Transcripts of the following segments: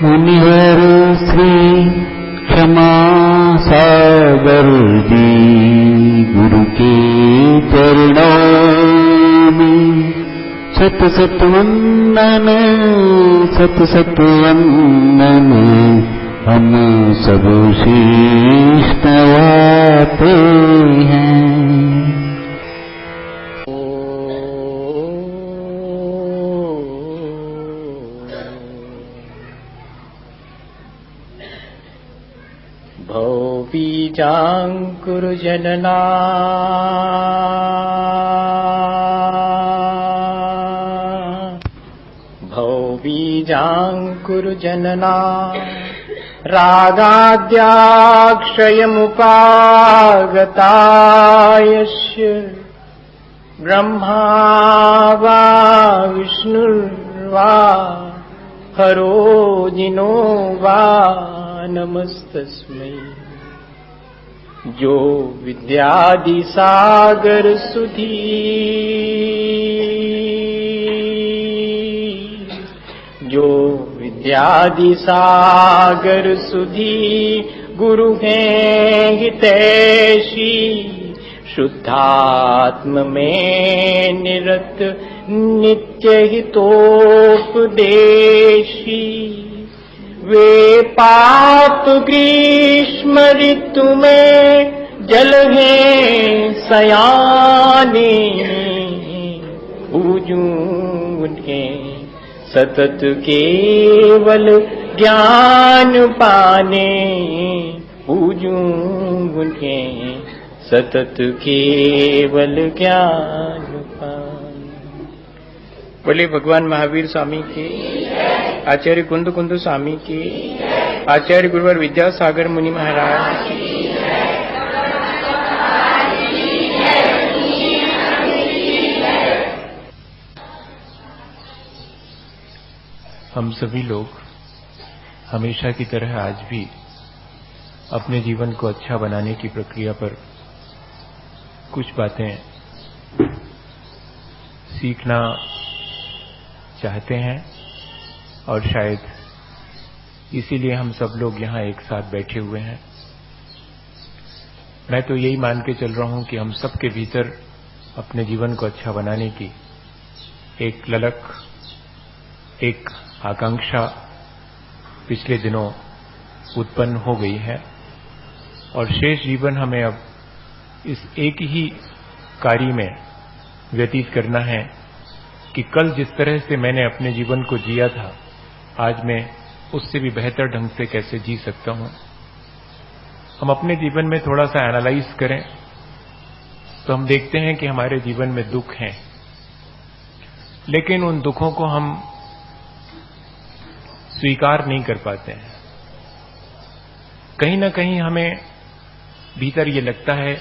मुनिवर श्री क्षमा सागर जी गुरु के चरणों में सत सत वंदन, सत सत वंदन। हम सब शीश नवाते हैं। भवबीजाङ्कुर जनना भवबीजाङ्कुर जनना रागाद्याक्षयमुपागतायस्य ब्रह्मा वा विष्णुर्वा हरो जिनो वा नमस्तस्मै। जो विद्यादि सागर सुधी जो विद्यादि सागर सुधी गुरु हैं हितैषी शुद्धात्म में निरत नित्य हितोपदेशी। वे पाप ग्रीष्म ऋतु में जल हैं सयाने पूजूं उनके सतत केवल ज्ञान पाने पूजूं उनके सतत केवल ज्ञान पाने। बोले भगवान महावीर स्वामी की, आचार्य कुंद कुंद स्वामी की, आचार्य गुरुवर विद्यासागर मुनि महाराज की। हम सभी लोग हमेशा की तरह आज भी अपने जीवन को अच्छा बनाने की प्रक्रिया पर कुछ बातें सीखना चाहते हैं और शायद इसीलिए हम सब लोग यहाँ एक साथ बैठे हुए हैं। मैं तो यही मान के चल रहा हूँ कि हम सबके भीतर अपने जीवन को अच्छा बनाने की एक ललक, एक आकांक्षा पिछले दिनों उत्पन्न हो गई है और शेष जीवन हमें अब इस एक ही कार्य में व्यतीत करना है कि कल जिस तरह से मैंने अपने जीवन को जिया था आज मैं उससे भी बेहतर ढंग से कैसे जी सकता हूं। हम अपने जीवन में थोड़ा सा एनालाइज करें तो हम देखते हैं कि हमारे जीवन में दुख हैं, लेकिन उन दुखों को हम स्वीकार नहीं कर पाते हैं। कहीं ना कहीं हमें भीतर ये लगता है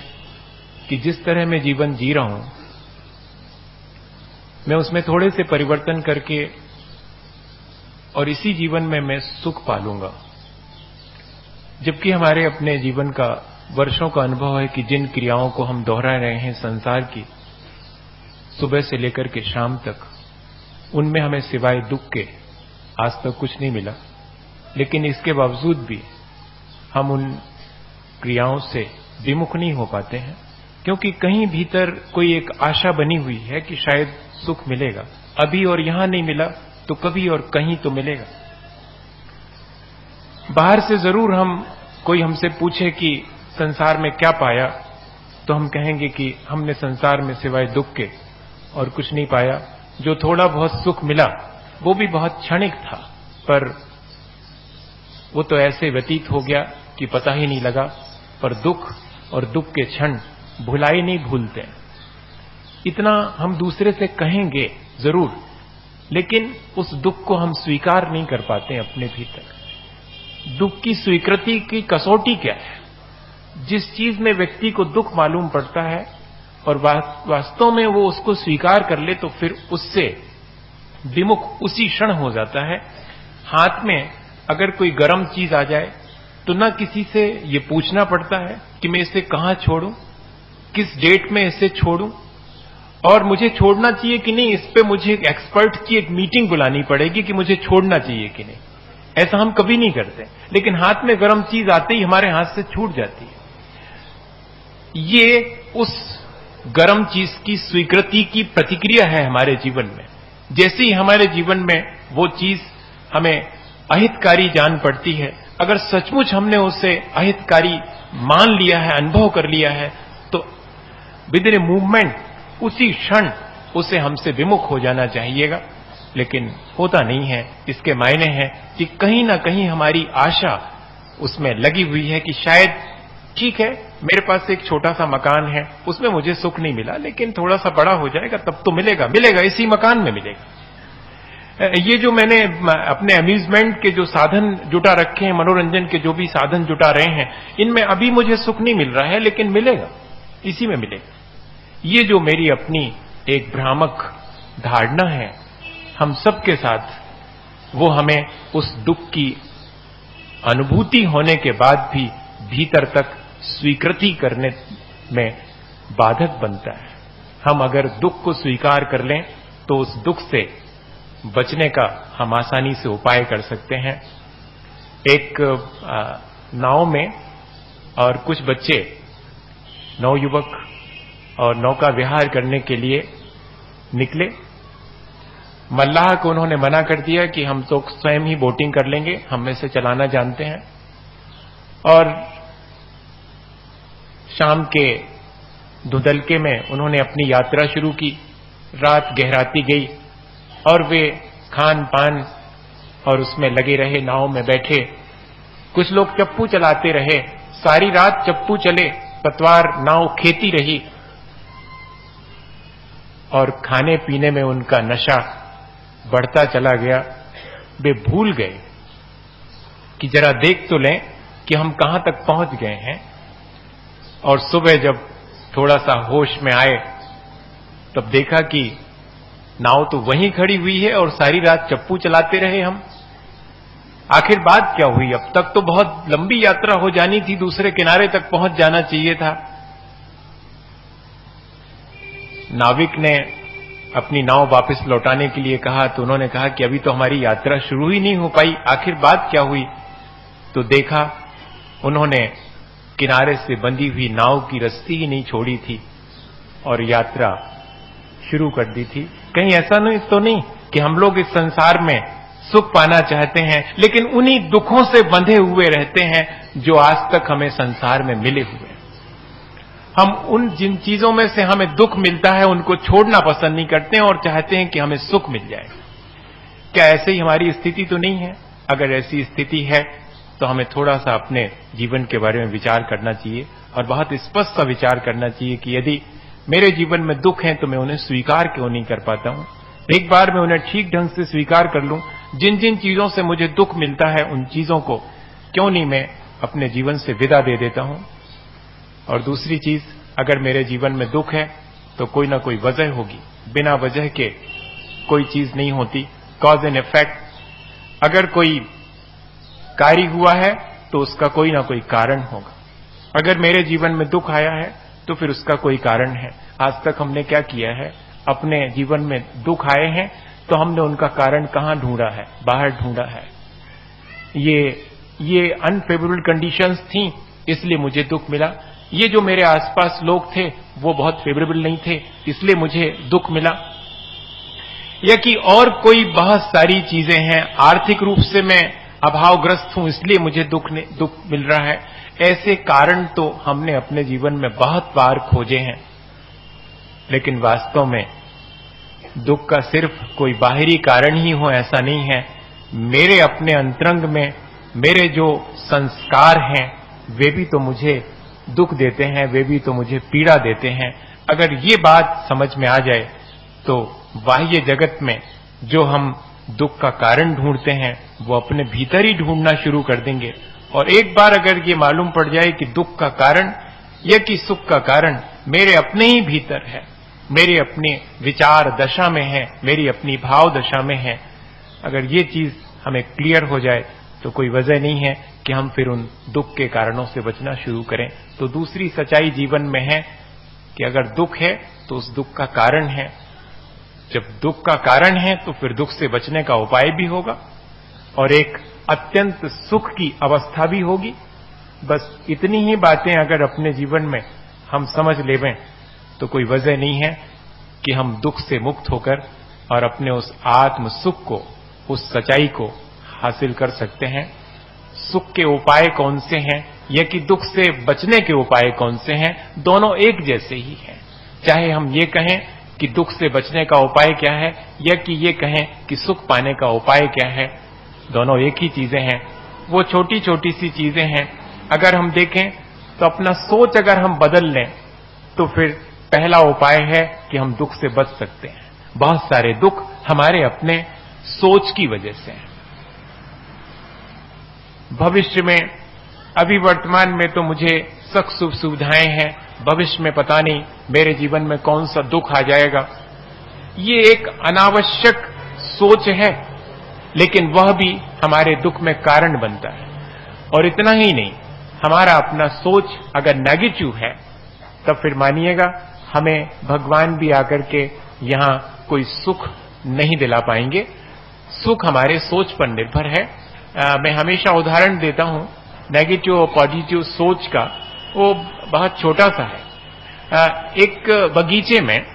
कि जिस तरह मैं जीवन जी रहा हूं मैं उसमें थोड़े से परिवर्तन करके और इसी जीवन में मैं सुख पालूंगा। जबकि हमारे अपने जीवन का वर्षों का अनुभव है कि जिन क्रियाओं को हम दोहरा रहे हैं संसार की सुबह से लेकर के शाम तक, उनमें हमें सिवाय दुख के आज तक कुछ नहीं मिला। लेकिन इसके बावजूद भी हम उन क्रियाओं से विमुख नहीं हो पाते हैं, क्योंकि कहीं भीतर कोई एक आशा बनी हुई है कि शायद सुख मिलेगा। अभी और यहां नहीं मिला तो कभी और कहीं तो मिलेगा। बाहर से जरूर कोई हमसे पूछे कि संसार में क्या पाया, तो हम कहेंगे कि हमने संसार में सिवाय दुख के और कुछ नहीं पाया। जो थोड़ा बहुत सुख मिला वो भी बहुत क्षणिक था, पर वो तो ऐसे व्यतीत हो गया कि पता ही नहीं लगा। पर दुख और दुख के क्षण भुलाई नहीं भूलते। इतना हम दूसरे से कहेंगे जरूर, लेकिन उस दुख को हम स्वीकार नहीं कर पाते अपने भीतर। दुख की स्वीकृति की कसौटी क्या है? जिस चीज में व्यक्ति को दुख मालूम पड़ता है और वास्तव में वो उसको स्वीकार कर ले तो फिर उससे विमुख उसी क्षण हो जाता है। हाथ में अगर कोई गर्म चीज आ जाए तो न किसी से ये पूछना पड़ता है कि मैं इसे कहां छोड़ूं, किस डेट में इसे छोड़ूं और मुझे छोड़ना चाहिए कि नहीं। इस पे मुझे एक एक्सपर्ट की एक मीटिंग बुलानी पड़ेगी कि मुझे छोड़ना चाहिए कि नहीं। ऐसा हम कभी नहीं करते, लेकिन हाथ में गर्म चीज आते ही हमारे हाथ से छूट जाती है। ये उस गर्म चीज की स्वीकृति की प्रतिक्रिया है हमारे जीवन में। जैसे ही हमारे जीवन में वो चीज हमें अहितकारी जान पड़ती है, अगर सचमुच हमने उसे अहितकारी मान लिया है, अनुभव कर लिया है, तो विद इन मूवमेंट उसी क्षण उसे हमसे विमुख हो जाना चाहिएगा, लेकिन होता नहीं है। इसके मायने हैं कि कहीं ना कहीं हमारी आशा उसमें लगी हुई है कि शायद ठीक है, मेरे पास एक छोटा सा मकान है, उसमें मुझे सुख नहीं मिला, लेकिन थोड़ा सा बड़ा हो जाएगा तब तो मिलेगा, इसी मकान में मिलेगा। ये जो मैंने अपने अम्यूजमेंट के जो साधन जुटा रखे हैं, मनोरंजन के जो भी साधन जुटा रहे हैं, इनमें अभी मुझे सुख नहीं मिल रहा है, लेकिन मिलेगा, इसी में मिलेगा। ये जो मेरी अपनी एक भ्रामक धारणा है हम सबके साथ, वो हमें उस दुख की अनुभूति होने के बाद भी भीतर तक स्वीकृति करने में बाधक बनता है। हम अगर दुख को स्वीकार कर लें तो उस दुख से बचने का हम आसानी से उपाय कर सकते हैं। एक नाव में और कुछ बच्चे, नवयुवक और नौका विहार करने के लिए निकले। मल्लाह को उन्होंने मना कर दिया कि हम तो स्वयं ही बोटिंग कर लेंगे, हम में से चलाना जानते हैं। और शाम के धुंधलके में उन्होंने अपनी यात्रा शुरू की। रात गहराती गई और वे खान पान और उसमें लगे रहे, नाव में बैठे। कुछ लोग चप्पू चलाते रहे, सारी रात चप्पू चले, पतवार नाव खेती रही और खाने पीने में उनका नशा बढ़ता चला गया। वे भूल गए कि जरा देख तो लें कि हम कहां तक पहुंच गए हैं। और सुबह जब थोड़ा सा होश में आए तब देखा कि नाव तो वहीं खड़ी हुई है और सारी रात चप्पू चलाते रहे हम। आखिर बात क्या हुई? अब तक तो बहुत लंबी यात्रा हो जानी थी, दूसरे किनारे तक पहुंच जाना चाहिए था। नाविक ने अपनी नाव वापस लौटाने के लिए कहा तो उन्होंने कहा कि अभी तो हमारी यात्रा शुरू ही नहीं हो पाई, आखिर बात क्या हुई? तो देखा उन्होंने किनारे से बंधी हुई नाव की रस्सी ही नहीं छोड़ी थी और यात्रा शुरू कर दी थी। कहीं ऐसा नहीं कि हम लोग इस संसार में सुख पाना चाहते हैं, लेकिन उन्हीं दुखों से बंधे हुए रहते हैं जो आज तक हमें संसार में मिले हुए हैं। हम उन जिन चीजों में से हमें दुख मिलता है उनको छोड़ना पसंद नहीं करते हैं और चाहते हैं कि हमें सुख मिल जाए। क्या ऐसे ही हमारी स्थिति तो नहीं है? अगर ऐसी स्थिति है तो हमें थोड़ा सा अपने जीवन के बारे में विचार करना चाहिए और बहुत स्पष्ट सा विचार करना चाहिए कि यदि मेरे जीवन में दुख है तो मैं उन्हें स्वीकार क्यों नहीं कर पाता हूं। एक बार मैं उन्हें ठीक ढंग से स्वीकार कर लूं। जिन जिन चीजों से मुझे दुख मिलता है उन चीजों को क्यों नहीं मैं अपने जीवन से विदा दे देता हूं। और दूसरी चीज, अगर मेरे जीवन में दुख है तो कोई ना कोई वजह होगी, बिना वजह के कोई चीज नहीं होती। Cause and effect. अगर कोई कार्य हुआ है तो उसका कोई ना कोई कारण होगा। अगर मेरे जीवन में दुख आया है तो फिर उसका कोई कारण है। आज तक हमने क्या किया है? अपने जीवन में दुख आए हैं तो हमने उनका कारण कहां ढूंढा है? बाहर ढूंढा है। ये अनफेवरेबल कंडीशंस थी इसलिए मुझे दुख मिला। ये जो मेरे आसपास लोग थे वो बहुत फेवरेबल नहीं थे इसलिए मुझे दुख मिला। या कि और कोई बहुत सारी चीजें हैं, आर्थिक रूप से मैं अभावग्रस्त हूं इसलिए मुझे दुख मिल रहा है। ऐसे कारण तो हमने अपने जीवन में बहुत बार खोजे हैं, लेकिन वास्तव में दुख का सिर्फ कोई बाहरी कारण ही हो ऐसा नहीं है। मेरे अपने अंतरंग में मेरे जो संस्कार हैं वे भी तो मुझे दुख देते हैं, वे भी तो मुझे पीड़ा देते हैं। अगर ये बात समझ में आ जाए तो बाह्य जगत में जो हम दुख का कारण ढूंढते हैं वो अपने भीतर ही ढूंढना शुरू कर देंगे। और एक बार अगर ये मालूम पड़ जाए कि दुख का कारण या कि सुख का कारण मेरे अपने ही भीतर है, मेरे अपने विचार दशा में है, मेरी अपनी भाव दशा में है, अगर ये चीज हमें क्लियर हो जाए तो कोई वजह नहीं है कि हम फिर उन दुख के कारणों से बचना शुरू करें। तो दूसरी सच्चाई जीवन में है कि अगर दुख है तो उस दुख का कारण है। जब दुख का कारण है तो फिर दुख से बचने का उपाय भी होगा। और एक अत्यंत सुख की अवस्था भी होगी। बस इतनी ही बातें अगर अपने जीवन में हम समझ लेवें तो कोई वजह नहीं है कि हम दुख से मुक्त होकर और अपने उस आत्म सुख को, उस सच्चाई को हासिल कर सकते हैं। सुख के उपाय कौन से हैं या कि दुख से बचने के उपाय कौन से हैं, दोनों एक जैसे ही हैं। चाहे हम ये कहें कि दुख से बचने का उपाय क्या है या कि ये कहें कि सुख पाने का उपाय क्या है, दोनों एक ही चीजें हैं। वो छोटी छोटी सी चीजें हैं। अगर हम देखें तो अपना सोच अगर हम बदल लें तो फिर पहला उपाय है कि हम दुख से बच सकते हैं। बहुत सारे दुख हमारे अपने सोच की वजह से हैं। भविष्य में, अभी वर्तमान में तो मुझे सुख सुविधाएं हैं, भविष्य में पता नहीं मेरे जीवन में कौन सा दुख आ जाएगा। ये एक अनावश्यक सोच है, लेकिन वह भी हमारे दुख में कारण बनता है। और इतना ही नहीं, हमारा अपना सोच अगर नेगेटिव है तब फिर मानिएगा हमें भगवान भी आकर के यहां कोई सुख नहीं दिला पाएंगे। सुख हमारे सोच पर निर्भर है। मैं हमेशा उदाहरण देता हूं नेगेटिव और पॉजिटिव सोच का। वो बहुत छोटा सा है। एक बगीचे में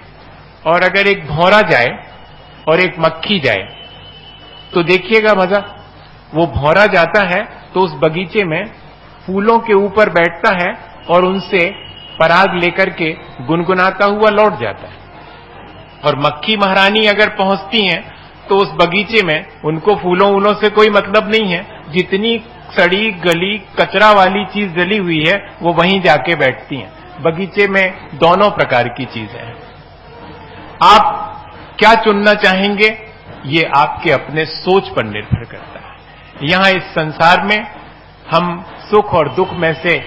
और अगर एक भौरा जाए और एक मक्खी जाए तो देखिएगा मजा। वो भौरा जाता है तो उस बगीचे में फूलों के ऊपर बैठता है और उनसे पराग लेकर के गुनगुनाता हुआ लौट जाता है। और मक्खी महारानी अगर पहुंचती हैं तो उस बगीचे में उनको फूलों से कोई मतलब नहीं है। जितनी सड़ी गली कचरा वाली चीज जली हुई है वो वहीं जाके बैठती हैं। बगीचे में दोनों प्रकार की चीजें हैं। आप क्या चुनना चाहेंगे ये आपके अपने सोच पर निर्भर करता है। यहां इस संसार में हम सुख और दुख में से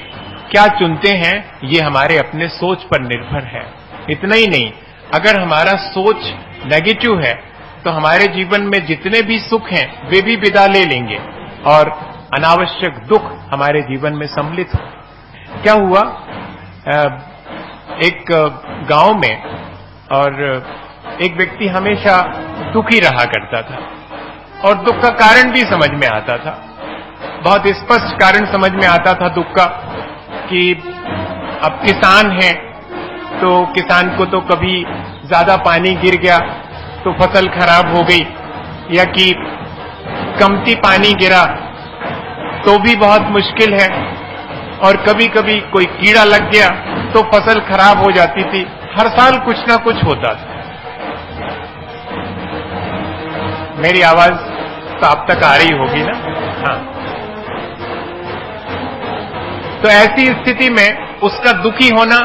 क्या चुनते हैं ये हमारे अपने सोच पर निर्भर है। इतना ही नहीं, अगर हमारा सोच नेगेटिव है तो हमारे जीवन में जितने भी सुख हैं वे भी विदा ले लेंगे और अनावश्यक दुख हमारे जीवन में सम्मिलित हो। क्या हुआ, एक गांव में और एक व्यक्ति हमेशा दुखी रहा करता था और दुख का कारण भी समझ में आता था। बहुत स्पष्ट कारण समझ में आता था दुख का कि अब किसान है तो किसान को तो कभी ज्यादा पानी गिर गया तो फसल खराब हो गई, या कि कमती पानी गिरा तो भी बहुत मुश्किल है, और कभी कभी कोई कीड़ा लग गया तो फसल खराब हो जाती थी। हर साल कुछ ना कुछ होता था। मेरी आवाज तो आप तक आ रही होगी ना? हाँ। तो ऐसी स्थिति में उसका दुखी होना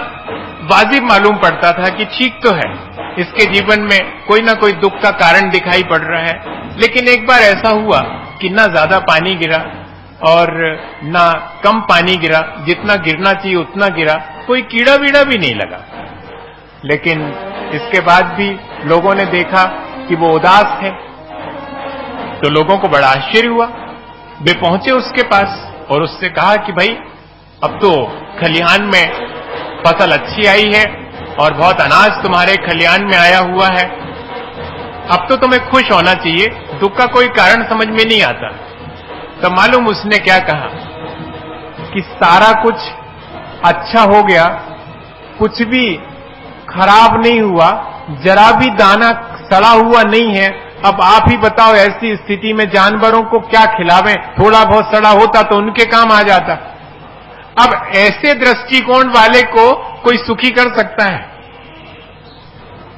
वाजिब मालूम पड़ता था कि ठीक तो है, इसके जीवन में कोई ना कोई दुख का कारण दिखाई पड़ रहा है। लेकिन एक बार ऐसा हुआ कि ना ज्यादा पानी गिरा और ना कम पानी गिरा, जितना गिरना चाहिए उतना गिरा, कोई कीड़ा वीड़ा भी नहीं लगा। लेकिन इसके बाद भी लोगों ने देखा कि वो उदास है, तो लोगों को बड़ा आश्चर्य हुआ। वे पहुंचे उसके पास और उससे कहा कि भाई अब तो खलिहान में फसल अच्छी आई है और बहुत अनाज तुम्हारे खलिहान में आया हुआ है, अब तो तुम्हें खुश होना चाहिए, दुख का कोई कारण समझ में नहीं आता। तो मालूम उसने क्या कहा कि सारा कुछ अच्छा हो गया, कुछ भी खराब नहीं हुआ, जरा भी दाना सड़ा हुआ नहीं है। अब आप ही बताओ ऐसी स्थिति में जानवरों को क्या खिलावें, थोड़ा बहुत सड़ा होता तो उनके काम आ जाता। अब ऐसे दृष्टिकोण वाले को कोई सुखी कर सकता है?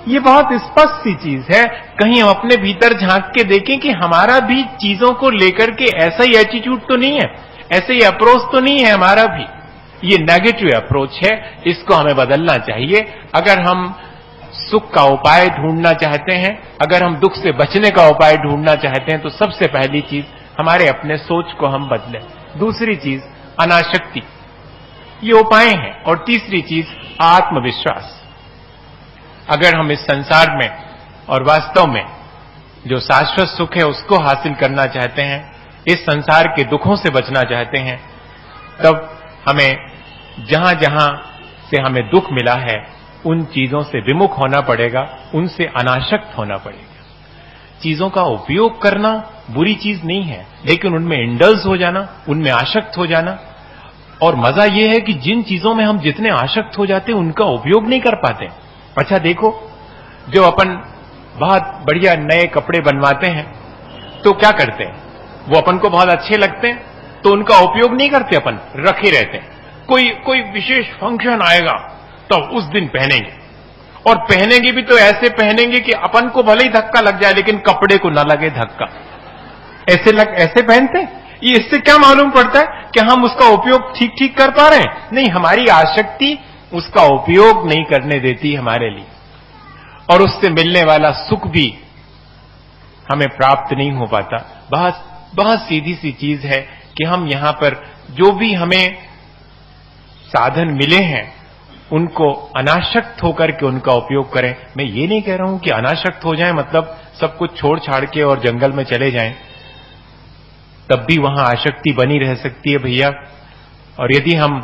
ये बहुत स्पष्ट सी चीज है। कहीं हम अपने भीतर झांक के देखें कि हमारा भी चीजों को लेकर के ऐसा ही एटीट्यूड तो नहीं है, ऐसे ही अप्रोच तो नहीं है हमारा भी। ये नेगेटिव अप्रोच है, इसको हमें बदलना चाहिए। अगर हम सुख का उपाय ढूंढना चाहते हैं, अगर हम दुख से बचने का उपाय ढूंढना चाहते हैं, तो सबसे पहली चीज हमारे अपने सोच को हम बदलें। दूसरी चीज अनासक्ति, ये उपाय हैं। और तीसरी चीज आत्मविश्वास। अगर हम इस संसार में और वास्तव में जो शाश्वत सुख है उसको हासिल करना चाहते हैं, इस संसार के दुखों से बचना चाहते हैं, तब हमें जहां जहां से हमें दुख मिला है उन चीजों से विमुख होना पड़ेगा, उनसे अनासक्त होना पड़ेगा। चीजों का उपयोग करना बुरी चीज नहीं है, लेकिन उनमें इंडल्स हो जाना, उनमें आसक्त हो जाना, और मजा यह है कि जिन चीजों में हम जितने आसक्त हो जाते हैं उनका उपयोग नहीं कर पाते। अच्छा देखो, जो अपन बहुत बढ़िया नए कपड़े बनवाते हैं तो क्या करते हैं, वो अपन को बहुत अच्छे लगते हैं तो उनका उपयोग नहीं करते, अपन रखे रहते हैं। कोई विशेष फंक्शन आएगा तो उस दिन पहनेंगे, और पहनेंगे भी तो ऐसे पहनेंगे कि अपन को भले ही धक्का लग जाए लेकिन कपड़े को ना लगे धक्का। ऐसे पहनते हैं। ये इससे क्या मालूम पड़ता है कि हम उसका उपयोग ठीक ठीक कर पा रहे हैं? नहीं, हमारी आसक्ति उसका उपयोग नहीं करने देती हमारे लिए, और उससे मिलने वाला सुख भी हमें प्राप्त नहीं हो पाता। बहुत सीधी सी चीज है कि हम यहां पर जो भी हमें साधन मिले हैं उनको अनासक्त होकर के उनका उपयोग करें। मैं ये नहीं कह रहा हूं कि अनासक्त हो जाएं मतलब सब कुछ छोड़ छाड़ के और जंगल में चले जाएं, तब भी वहां आसक्ति बनी रह सकती है भैया। और यदि हम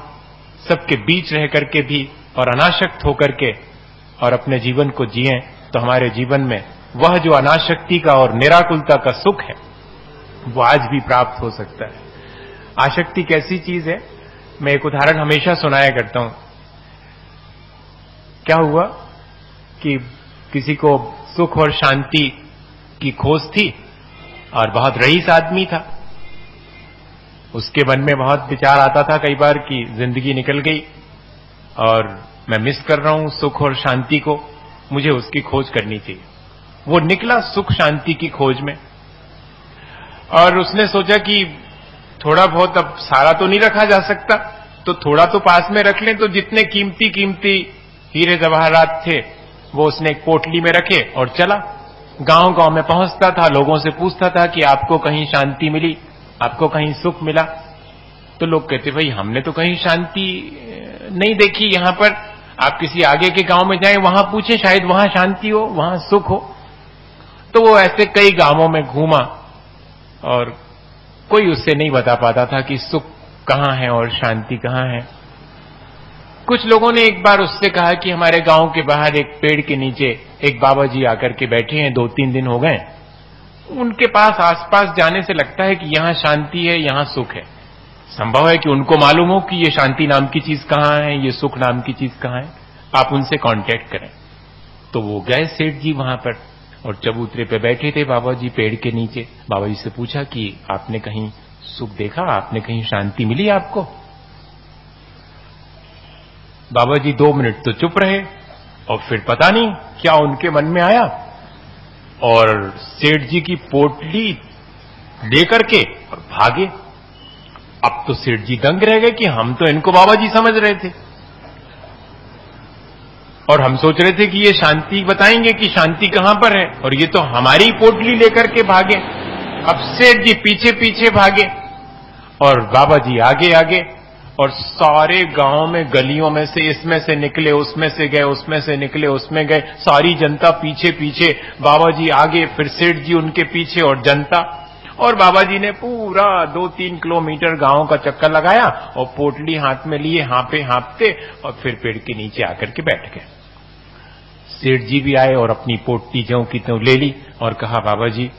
सबके बीच रह करके भी और अनासक्त होकर के और अपने जीवन को जिएं तो हमारे जीवन में वह जो अनासक्ति का और निराकुलता का सुख है वो आज भी प्राप्त हो सकता है। आसक्ति कैसी चीज है, मैं एक उदाहरण हमेशा सुनाया करता हूं। क्या हुआ कि किसी को सुख और शांति की खोज थी और बहुत रईस आदमी था। उसके मन में बहुत विचार आता था कई बार कि जिंदगी निकल गई और मैं मिस कर रहा हूं सुख और शांति को, मुझे उसकी खोज करनी चाहिए। वो निकला सुख शांति की खोज में, और उसने सोचा कि थोड़ा बहुत, अब सारा तो नहीं रखा जा सकता तो थोड़ा तो पास में रख लें। तो जितने कीमती कीमती हीरे जवाहरात थे वो उसने एक पोटली में रखे और चला। गांव गांव में पहुंचता था, लोगों से पूछता था कि आपको कहीं शांति मिली, आपको कहीं सुख मिला? तो लोग कहते भाई हमने तो कहीं शांति नहीं देखी यहां पर, आप किसी आगे के गांव में जाएं वहां पूछे, शायद वहां शांति हो, वहां सुख हो। तो वो ऐसे कई गांवों में घूमा और कोई उससे नहीं बता पाता था कि सुख कहां है और शांति कहां है। कुछ लोगों ने एक बार उससे कहा कि हमारे गांव के बाहर एक पेड़ के नीचे एक बाबा जी आकर के बैठे हैं, 2-3 दिन हो गए। उनके पास आसपास जाने से लगता है कि यहां शांति है, यहां सुख है। संभव है कि उनको मालूम हो कि ये शांति नाम की चीज कहां है, ये सुख नाम की चीज कहां है, आप उनसे कांटेक्ट करें। तो वो गए सेठ जी वहां पर, और चबूतरे पे बैठे थे बाबा जी पेड़ के नीचे। बाबा जी से पूछा कि आपने कहीं सुख देखा, आपने कहीं शांति मिली आपको? बाबा जी 2 मिनट तो चुप रहे, और फिर पता नहीं क्या उनके मन में आया और सेठ जी की पोटली लेकर के और भागे। अब तो सेठ जी दंग रह गए कि हम तो इनको बाबा जी समझ रहे थे और हम सोच रहे थे कि ये शांति बताएंगे कि शांति कहां पर है, और ये तो हमारी पोटली लेकर के भागे। अब सेठ जी पीछे पीछे भागे और बाबा जी आगे आगे, और सारे गांव में गलियों में से इसमें से निकले, उसमें से गए, उसमें से निकले, उसमें गए, सारी जनता पीछे पीछे, बाबा जी आगे, फिर सेठ जी उनके पीछे और जनता। और बाबा जी ने पूरा 2-3 किलोमीटर गांव का चक्कर लगाया और पोटली हाथ में लिए हाँपे हाँपते और फिर पेड़ के नीचे आकर के बैठ गए। सेठ जी भी आए और अपनी पोटली ज्यों की त्यों ले ली और कहा बाबा जी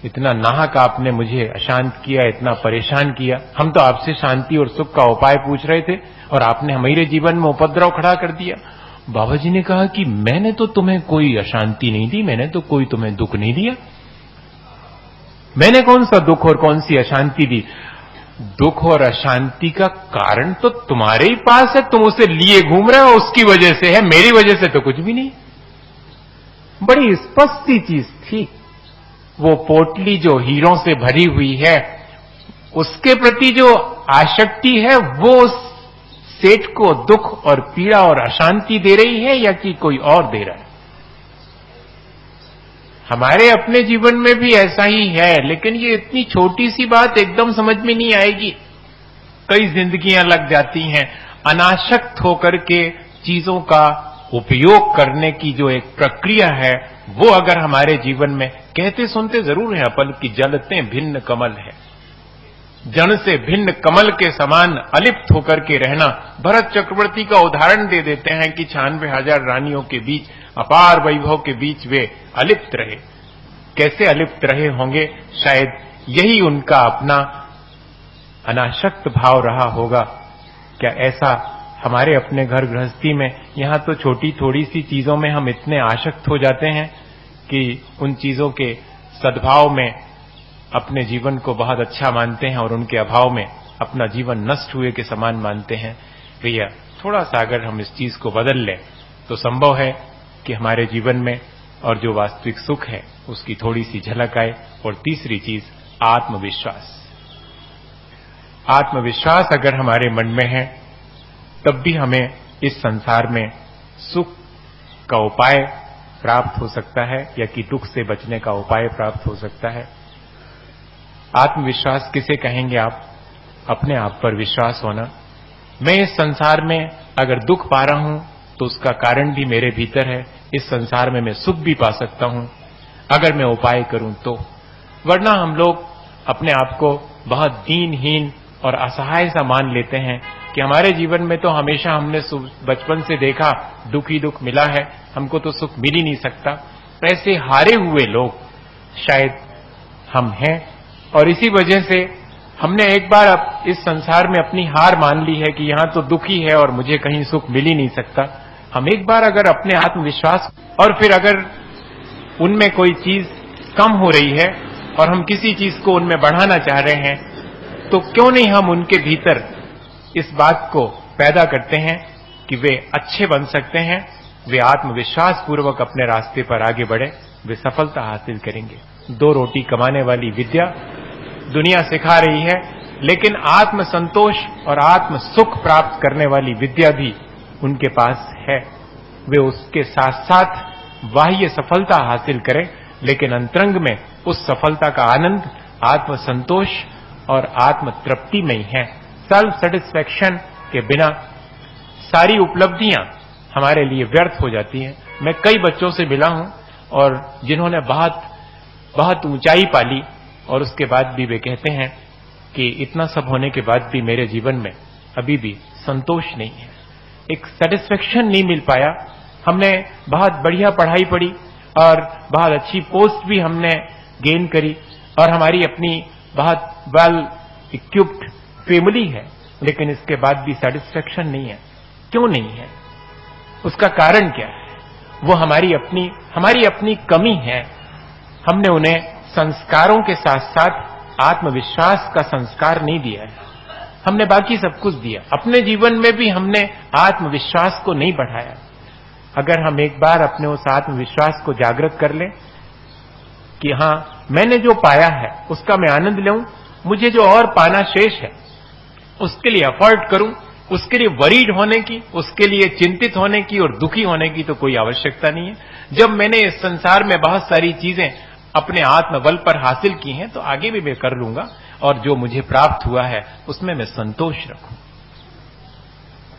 इतना नाहक आपने मुझे अशांत किया, इतना परेशान किया। हम तो आपसे शांति और सुख का उपाय पूछ रहे थे और आपने हमारे जीवन में उपद्रव खड़ा कर दिया। बाबा जी ने कहा कि मैंने तो तुम्हें कोई अशांति नहीं दी, मैंने तो कोई तुम्हें दुख नहीं दिया। मैंने कौन सा दुख और कौन सी अशांति दी? दुख और अशांति का कारण तो तुम्हारे ही पास है, तुम उसे लिए घूम रहे हो, उसकी वजह से है, मेरी वजह से तो कुछ भी नहीं। बड़ी स्पष्ट सी चीज थी। वो पोटली जो हीरों से भरी हुई है उसके प्रति जो आसक्ति है वो सेठ को दुख और पीड़ा और अशांति दे रही है या कि कोई और दे रहा है? हमारे अपने जीवन में भी ऐसा ही है, लेकिन ये इतनी छोटी सी बात एकदम समझ में नहीं आएगी। कई जिंदगियां लग जाती हैं। अनासक्त होकर के चीजों का उपयोग करने की जो एक प्रक्रिया है वो अगर हमारे जीवन में, कहते सुनते जरूर है अपन की जलते भिन्न कमल है, जन से भिन्न कमल के समान अलिप्त होकर के रहना। भरत चक्रवर्ती का उदाहरण दे देते हैं कि 96,000 रानियों के बीच, अपार वैभव के बीच वे अलिप्त रहे। कैसे अलिप्त रहे होंगे, शायद यही उनका अपना अनासक्त भाव रहा होगा। क्या ऐसा हमारे अपने घर गृहस्थी में, यहां तो छोटी थोड़ी सी चीजों में हम इतने आसक्त हो जाते हैं कि उन चीजों के सद्भाव में अपने जीवन को बहुत अच्छा मानते हैं और उनके अभाव में अपना जीवन नष्ट हुए के समान मानते हैं। भैया थोड़ा सा अगर हम इस चीज को बदल लें तो संभव है कि हमारे जीवन में और जो वास्तविक सुख है उसकी थोड़ी सी झलक आए। और तीसरी चीज आत्मविश्वास। आत्मविश्वास अगर हमारे मन में है तब भी हमें इस संसार में सुख का उपाय प्राप्त हो सकता है, या कि दुख से बचने का उपाय प्राप्त हो सकता है। आत्मविश्वास किसे कहेंगे आप? अपने आप पर विश्वास होना। मैं इस संसार में अगर दुख पा रहा हूं तो उसका कारण भी मेरे भीतर है। इस संसार में मैं सुख भी पा सकता हूं अगर मैं उपाय करूं तो। वरना हम लोग अपने आप को बहुत दीनहीन और असहाय सा मान लेते हैं कि हमारे जीवन में तो हमेशा हमने बचपन से देखा दुख ही दुख मिला है, हमको तो सुख मिल ही नहीं सकता। ऐसे हारे हुए लोग शायद हम हैं, और इसी वजह से हमने एक बार अब इस संसार में अपनी हार मान ली है कि यहां तो दुख ही है और मुझे कहीं सुख मिल ही नहीं सकता। हम एक बार अगर अपने आत्मविश्वास, और फिर अगर उनमें कोई चीज कम हो रही है और हम किसी चीज को उनमें बढ़ाना चाह रहे हैं, तो क्यों नहीं हम उनके भीतर इस बात को पैदा करते हैं कि वे अच्छे बन सकते हैं, वे आत्मविश्वास पूर्वक अपने रास्ते पर आगे बढ़े, वे सफलता हासिल करेंगे। 2 रोटी कमाने वाली विद्या दुनिया सिखा रही है, लेकिन आत्म संतोष और आत्म सुख प्राप्त करने वाली विद्या भी उनके पास है। वे उसके साथ साथ बाह्य सफलता हासिल करें, लेकिन अंतरंग में उस सफलता का आनंद आत्म संतोष और आत्म तृप्ति में ही है। सेल्फ सेटिस्फैक्शन के बिना सारी उपलब्धियां हमारे लिए व्यर्थ हो जाती हैं। मैं कई बच्चों से मिला हूं और जिन्होंने बहुत बहुत ऊंचाई पाली, और उसके बाद भी वे कहते हैं कि इतना सब होने के बाद भी मेरे जीवन में अभी भी संतोष नहीं है, एक सेटिस्फैक्शन नहीं मिल पाया। हमने बहुत बढ़िया पढ़ाई पढ़ी और बहुत अच्छी पोस्ट भी हमने गेन करी, और हमारी अपनी बहुत वेल इक्विप्ड फैमिली है, लेकिन इसके बाद भी सेटिस्फैक्शन नहीं है। क्यों नहीं है? उसका कारण क्या है? वो हमारी अपनी कमी है। हमने उन्हें संस्कारों के साथ साथ आत्मविश्वास का संस्कार नहीं दिया है। हमने बाकी सब कुछ दिया, अपने जीवन में भी हमने आत्मविश्वास को नहीं बढ़ाया। अगर हम एक बार अपने उस आत्मविश्वास को जागृत कर लें कि हां, मैंने जो पाया है उसका मैं आनंद लूं, मुझे जो और पाना शेष है उसके लिए एफर्ट करूं, उसके लिए वरीड होने की, उसके लिए चिंतित होने की और दुखी होने की तो कोई आवश्यकता नहीं है। जब मैंने इस संसार में बहुत सारी चीजें अपने आत्मबल पर हासिल की हैं तो आगे भी मैं कर लूंगा, और जो मुझे प्राप्त हुआ है उसमें मैं संतोष रखूं।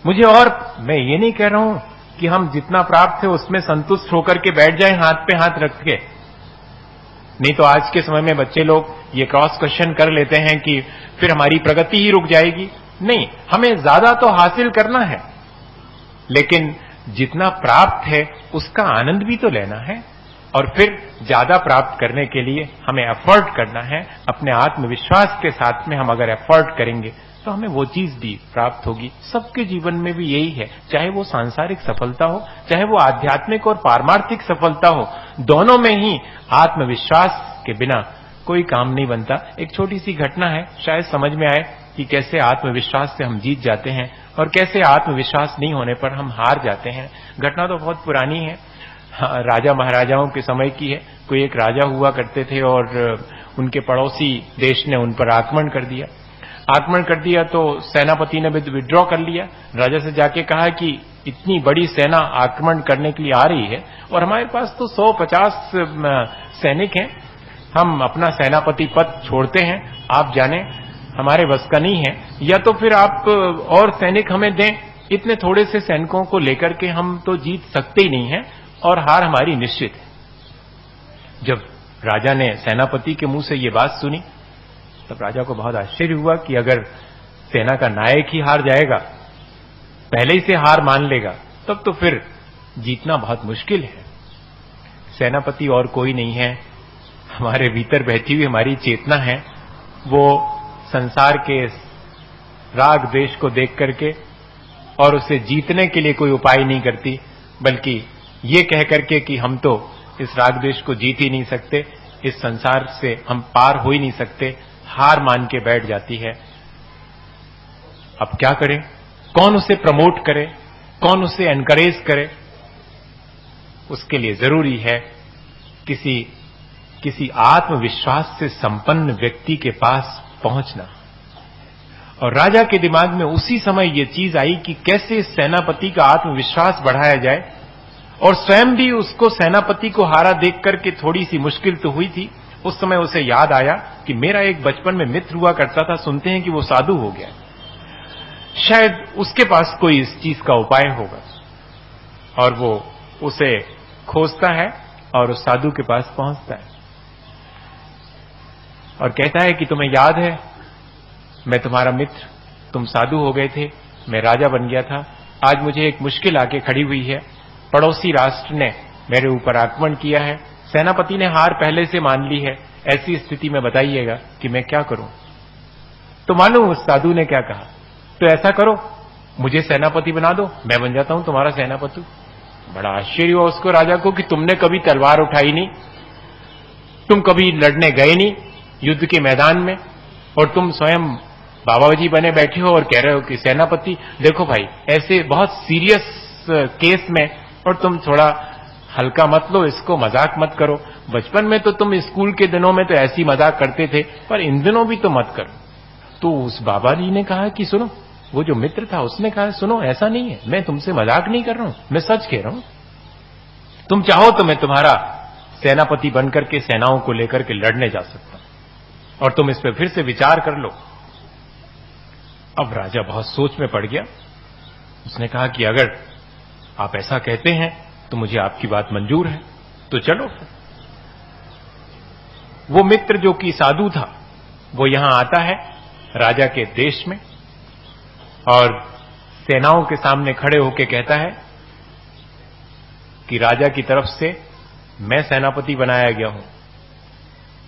मुझे, और मैं ये नहीं कह रहा हूं कि हम जितना प्राप्त है उसमें संतुष्ट होकर के बैठ जाएं हाथ पे हाथ रख के। नहीं तो आज के समय में बच्चे लोग ये क्रॉस क्वेश्चन कर लेते हैं कि फिर हमारी प्रगति ही रुक जाएगी। नहीं, हमें ज्यादा तो हासिल करना है, लेकिन जितना प्राप्त है उसका आनंद भी तो लेना है, और फिर ज्यादा प्राप्त करने के लिए हमें एफर्ट करना है। अपने आत्मविश्वास के साथ में हम अगर एफर्ट करेंगे तो हमें वो चीज भी प्राप्त होगी। सबके जीवन में भी यही है, चाहे वो सांसारिक सफलता हो, चाहे वो आध्यात्मिक और पारमार्थिक सफलता हो, दोनों में ही आत्मविश्वास के बिना कोई काम नहीं बनता। एक छोटी सी घटना है, शायद समझ में आए कि कैसे आत्मविश्वास से हम जीत जाते हैं और कैसे आत्मविश्वास नहीं होने पर हम हार जाते हैं। घटना तो बहुत पुरानी है, राजा महाराजाओं के समय की है। कोई एक राजा हुआ करते थे और उनके पड़ोसी देश ने उन पर आक्रमण कर दिया तो सेनापति ने विड्रॉ कर लिया। राजा से जाके कहा कि इतनी बड़ी सेना आक्रमण करने के लिए आ रही है और हमारे पास तो 150 सैनिक हैं, हम अपना सेनापति पद छोड़ते हैं, आप जाने हमारे बस का नहीं है, या तो फिर आप और सैनिक हमें दें। इतने थोड़े से सैनिकों को लेकर के हम तो जीत सकते ही नहीं हैं और हार हमारी निश्चित है। जब राजा ने सेनापति के मुंह से ये बात सुनी तब राजा को बहुत आश्चर्य हुआ कि अगर सेना का नायक ही हार जाएगा, पहले ही से हार मान लेगा, तब तो फिर जीतना बहुत मुश्किल है। सेनापति और कोई नहीं है, हमारे भीतर बहती हुई हमारी चेतना है, वो संसार के राग द्वेष को देख करके और उसे जीतने के लिए कोई उपाय नहीं करती, बल्कि ये कह करके कि हम तो इस राग द्वेष को जीत ही नहीं सकते, इस संसार से हम पार हो ही नहीं सकते, हार मान के बैठ जाती है। अब क्या करें? कौन उसे प्रमोट करे, कौन उसे एनकरेज करे? उसके लिए जरूरी है किसी आत्मविश्वास से संपन्न व्यक्ति के पास पहुंचना। और राजा के दिमाग में उसी समय यह चीज आई कि कैसे इस सेनापति का आत्मविश्वास बढ़ाया जाए, और स्वयं भी उसको सेनापति को हारा देख करके थोड़ी सी मुश्किल तो हुई थी। उस समय उसे याद आया कि मेरा एक बचपन में मित्र हुआ करता था, सुनते हैं कि वो साधु हो गया, शायद उसके पास कोई इस चीज का उपाय होगा। और वो उसे खोजता है और उस साधु के पास पहुंचता है और कहता है कि तुम्हें याद है, मैं तुम्हारा मित्र, तुम साधु हो गए थे, मैं राजा बन गया था, आज मुझे एक मुश्किल आके खड़ी हुई है, पड़ोसी राष्ट्र ने मेरे ऊपर आक्रमण किया है, सेनापति ने हार पहले से मान ली है, ऐसी स्थिति में बताइएगा कि मैं क्या करूं। तो मालूम उस साधु ने क्या कहा? तो ऐसा करो, मुझे सेनापति बना दो, मैं बन जाता हूं तुम्हारा सेनापति। बड़ा आश्चर्य हुआ उसको, राजा को, कि तुमने कभी तलवार उठाई नहीं, तुम कभी लड़ने गए नहीं युद्ध के मैदान में, और तुम स्वयं बाबा जी बने बैठे हो और कह रहे हो कि सेनापति। देखो भाई, ऐसे बहुत सीरियस केस में, और तुम थोड़ा हल्का मत लो इसको, मजाक मत करो। बचपन में तो तुम स्कूल के दिनों में तो ऐसी मजाक करते थे, पर इन दिनों भी तो मत करो। तो उस बाबा जी ने कहा कि सुनो, वो जो मित्र था उसने कहा, सुनो ऐसा नहीं है, मैं तुमसे मजाक नहीं कर रहा हूं, मैं सच कह रहा हूं। तुम चाहो तो मैं तुम्हारा सेनापति बनकर के सेनाओं को लेकर के लड़ने जा सकता हूं, और तुम इस पर फिर से विचार कर लो। अब राजा बहुत सोच में पड़ गया। उसने कहा कि अगर आप ऐसा कहते हैं तो मुझे आपकी बात मंजूर है, तो चलो। वो मित्र जो कि साधु था, वो यहां आता है राजा के देश में, और सेनाओं के सामने खड़े होकर कहता है कि राजा की तरफ से मैं सेनापति बनाया गया हूं,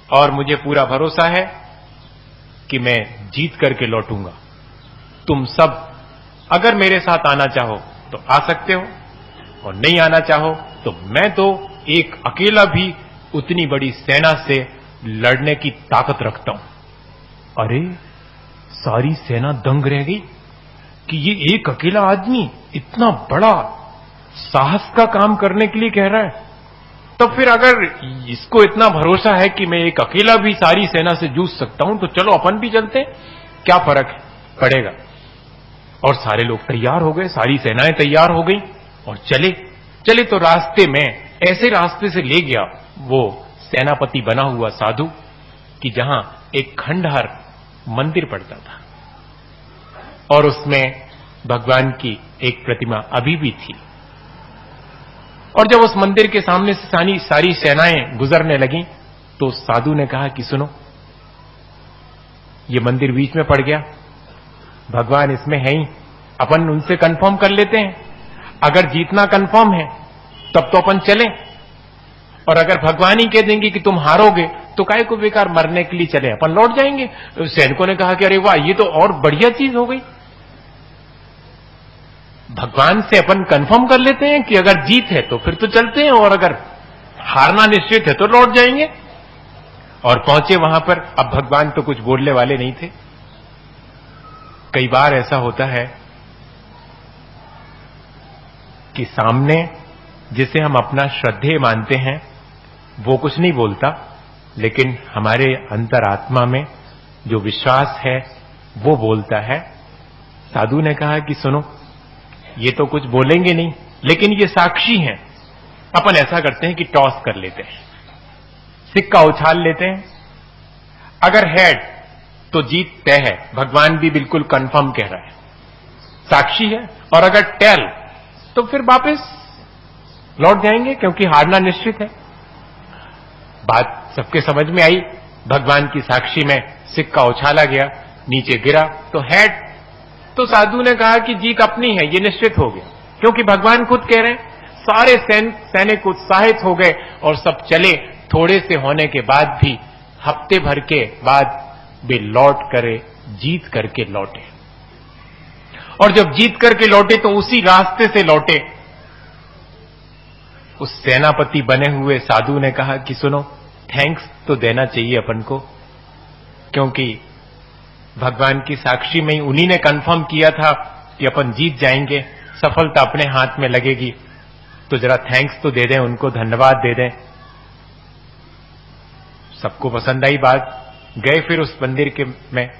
और मुझे पूरा भरोसा है कि मैं जीत करके लौटूंगा। तुम सब अगर मेरे साथ आना चाहो तो आ सकते हो, और नहीं आना चाहो तो मैं तो एक अकेला भी उतनी बड़ी सेना से लड़ने की ताकत रखता हूं। अरे, सारी सेना दंग रह गई कि ये एक अकेला आदमी इतना बड़ा साहस का काम करने के लिए कह रहा है। तो फिर अगर इसको इतना भरोसा है कि मैं एक अकेला भी सारी सेना से जूझ सकता हूं, तो चलो अपन भी चलते हैं, क्या फर्क पड़ेगा। और सारे लोग तैयार हो गए, सारी सेनाएं तैयार हो गई और चले तो रास्ते में ऐसे रास्ते से ले गया वो सेनापति बना हुआ साधु कि जहां एक खंडहर मंदिर पड़ता था, और उसमें भगवान की एक प्रतिमा अभी भी थी। और जब उस मंदिर के सामने से सारी सेनाएं गुजरने लगी, तो साधु ने कहा कि सुनो, ये मंदिर बीच में पड़ गया, भगवान इसमें है ही, अपन उनसे कंफर्म कर लेते हैं। अगर जीतना कंफर्म है तब तो अपन चलें, और अगर भगवान ही कह देंगे कि तुम हारोगे तो काहे को बेकार मरने के लिए चले, अपन लौट जाएंगे। सैनिकों ने कहा कि अरे वाह, ये तो और बढ़िया चीज हो गई, भगवान से अपन कंफर्म कर लेते हैं कि अगर जीत है तो फिर तो चलते हैं, और अगर हारना निश्चित है तो लौट जाएंगे। और पहुंचे वहां पर। अब भगवान तो कुछ बोलने वाले नहीं थे। कई बार ऐसा होता है कि सामने जिसे हम अपना श्रद्धेय मानते हैं वो कुछ नहीं बोलता, लेकिन हमारे अंतरात्मा में जो विश्वास है वो बोलता है। साधु ने कहा कि सुनो, ये तो कुछ बोलेंगे नहीं, लेकिन ये साक्षी हैं। अपन ऐसा करते हैं कि टॉस कर लेते हैं, सिक्का उछाल लेते हैं। अगर हेड तो जीत तय है, भगवान भी बिल्कुल कंफर्म कह रहा है, साक्षी है। और अगर टेल तो फिर वापस लौट जाएंगे, क्योंकि हारना निश्चित है। बात सबके समझ में आई। भगवान की साक्षी में सिक्का उछाला गया, नीचे गिरा तो हेड। तो साधु ने कहा कि जीत अपनी है, ये निश्चित हो गया, क्योंकि भगवान खुद कह रहे हैं। सारे सैनिक उत्साहित हो गए और सब चले थोड़े से होने के बाद भी हफ्ते भर के बाद वे लौट करे, जीत करके लौटे। और जब जीत करके लौटे तो उसी रास्ते से लौटे। उस सेनापति बने हुए साधु ने कहा कि सुनो, थैंक्स तो देना चाहिए अपन को, क्योंकि भगवान की साक्षी में ही उन्हीं ने कंफर्म किया था कि अपन जीत जाएंगे, सफलता अपने हाथ में लगेगी, तो जरा थैंक्स तो दे दें उनको, धन्यवाद दे दें। सबको पसंद आई बात। गए फिर उस मंदिर के में,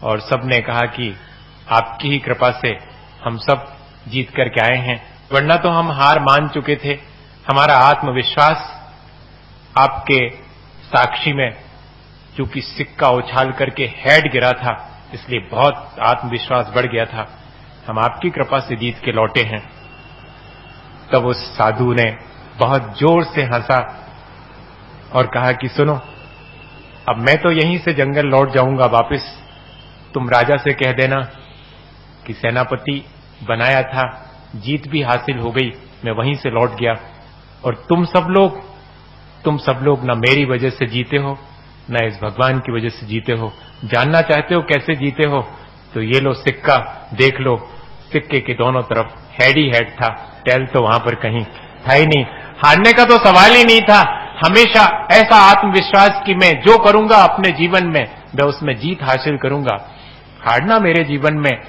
और सबने कहा कि आपकी ही कृपा से हम सब जीत करके आए हैं, वरना तो हम हार मान चुके थे। हमारा आत्मविश्वास आपके साक्षी में, चूंकि सिक्का उछाल करके हेड गिरा था, इसलिए बहुत आत्मविश्वास बढ़ गया था। हम आपकी कृपा से जीत के लौटे हैं। तब उस साधु ने बहुत जोर से हंसा और कहा कि सुनो, अब मैं तो यहीं से जंगल लौट जाऊंगा वापस। तुम राजा से कह देना कि सेनापति बनाया था, जीत भी हासिल हो गई, मैं वहीं से लौट गया। और तुम सब लोग ना मेरी वजह से जीते हो, ना इस भगवान की वजह से जीते हो। जानना चाहते हो कैसे जीते हो, तो ये लो सिक्का, देख लो। सिक्के के दोनों तरफ हेड ही हेड था, टेल तो वहां पर कहीं था ही नहीं। हारने का तो सवाल ही नहीं था। हमेशा ऐसा आत्मविश्वास कि मैं जो करूंगा अपने जीवन में, मैं उसमें जीत हासिल करूंगा। हारना मेरे जीवन में,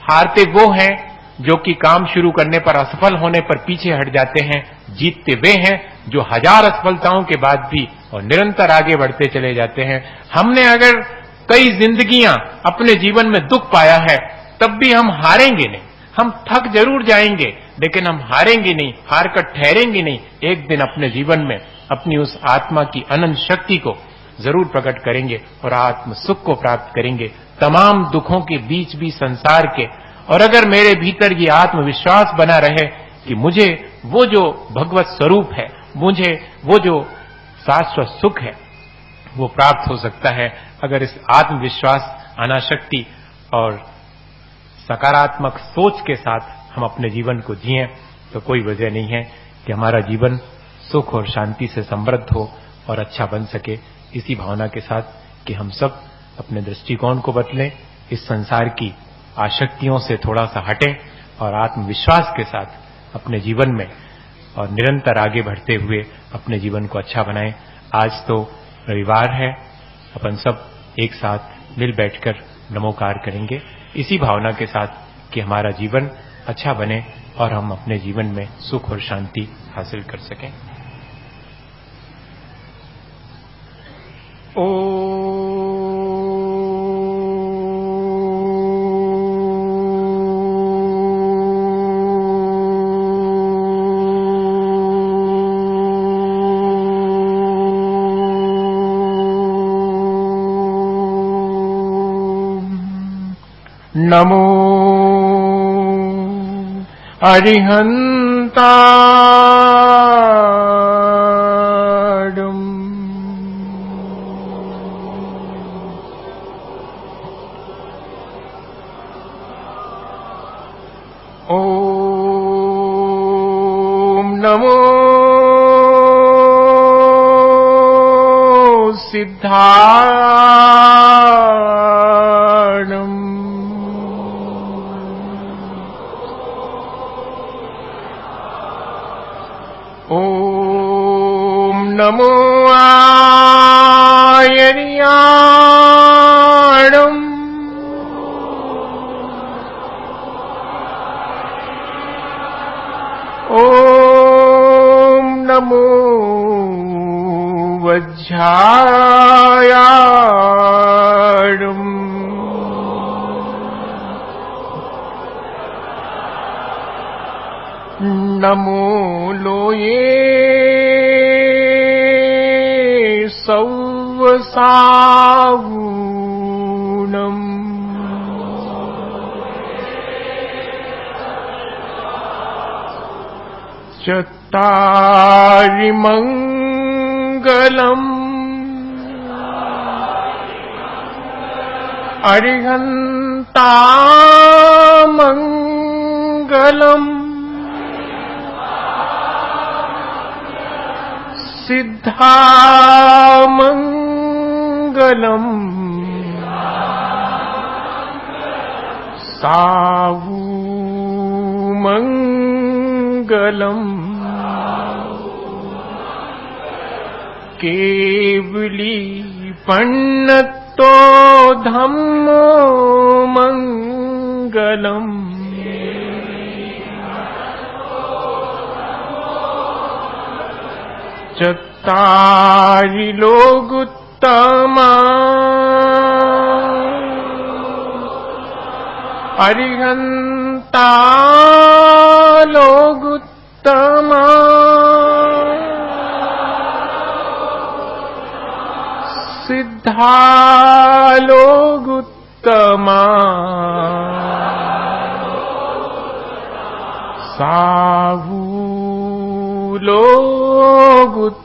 हारते वो हैं जो कि काम शुरू करने पर, असफल होने पर पीछे हट जाते हैं। जीतते वे हैं जो हजार असफलताओं के बाद भी और निरंतर आगे बढ़ते चले जाते हैं। हमने अगर कई जिंदगियां अपने जीवन में दुख पाया है, तब भी हम हारेंगे नहीं। हम थक जरूर जाएंगे, लेकिन हम हारेंगे नहीं, हार कर ठहरेंगे नहीं। एक दिन अपने जीवन में अपनी उस आत्मा की अनंत शक्ति को जरूर प्रकट करेंगे और आत्म सुख को प्राप्त करेंगे, तमाम दुखों के बीच भी संसार के। और अगर मेरे भीतर ये आत्मविश्वास बना रहे कि मुझे वो जो भगवत स्वरूप है, मुझे वो जो शाश्वत सुख है, वो प्राप्त हो सकता है, अगर इस आत्मविश्वास, अनाशक्ति और सकारात्मक सोच के साथ हम अपने जीवन को जिएं, तो कोई वजह नहीं है कि हमारा जीवन सुख और शांति से समृद्ध हो और अच्छा बन सके। इसी भावना के साथ कि हम सब अपने दृष्टिकोण को बदलें, इस संसार की आसक्तियों से थोड़ा सा हटें और आत्मविश्वास के साथ अपने जीवन में और निरंतर आगे बढ़ते हुए अपने जीवन को अच्छा बनाएं। आज तो रविवार है, अपन सब एक साथ मिल बैठकर नमोकार करेंगे, इसी भावना के साथ कि हमारा जीवन अच्छा बने और हम अपने जीवन में सुख और शांति हासिल कर सकें। नमो अरिहंताणम्। ओम नमो सिद्धाणम्। ओम नमो आयर्याणम्। ओम नमो वज्रायाणम्। नमो लोये सौवसावूनम्। चत्तारि मङ्गलम् अरिहन्तामङ्गलम् सिद्धामंगलम् साहूमंगलम् केवली पन्नतो धम्मो मंगलम् चत्तारि लोकुत्तमा अरिहन्ता लोकुत्तमा सिद्धा लोकुत्तमा साहू लोकुत्तमा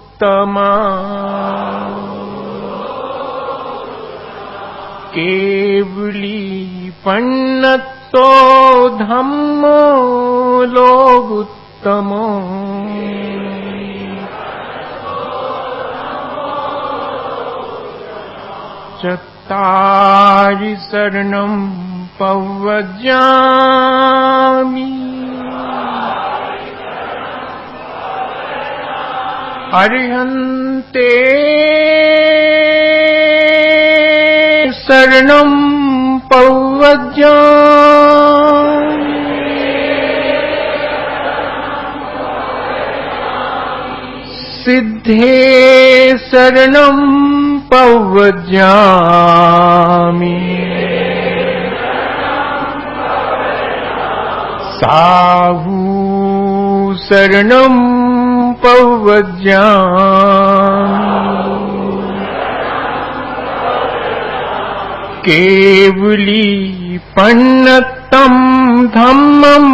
केवली पन्नतो धम्मो लोकुत्तमो चत्तारि शरणं पव्वजामि अरिहन्ते शरणं पव्वजामि सिद्धे शरणं पव्वजामि साहू शरणं पव्वजामि केवली पन्नतं धम्मं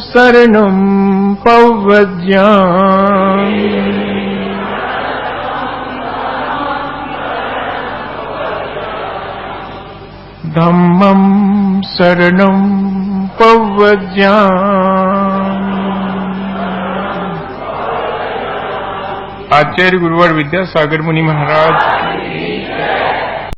शरणं पव्वजामि धम्मं शरणं पव्वजामि। आचार्य गुरुवर विद्यासागर मुनि महाराज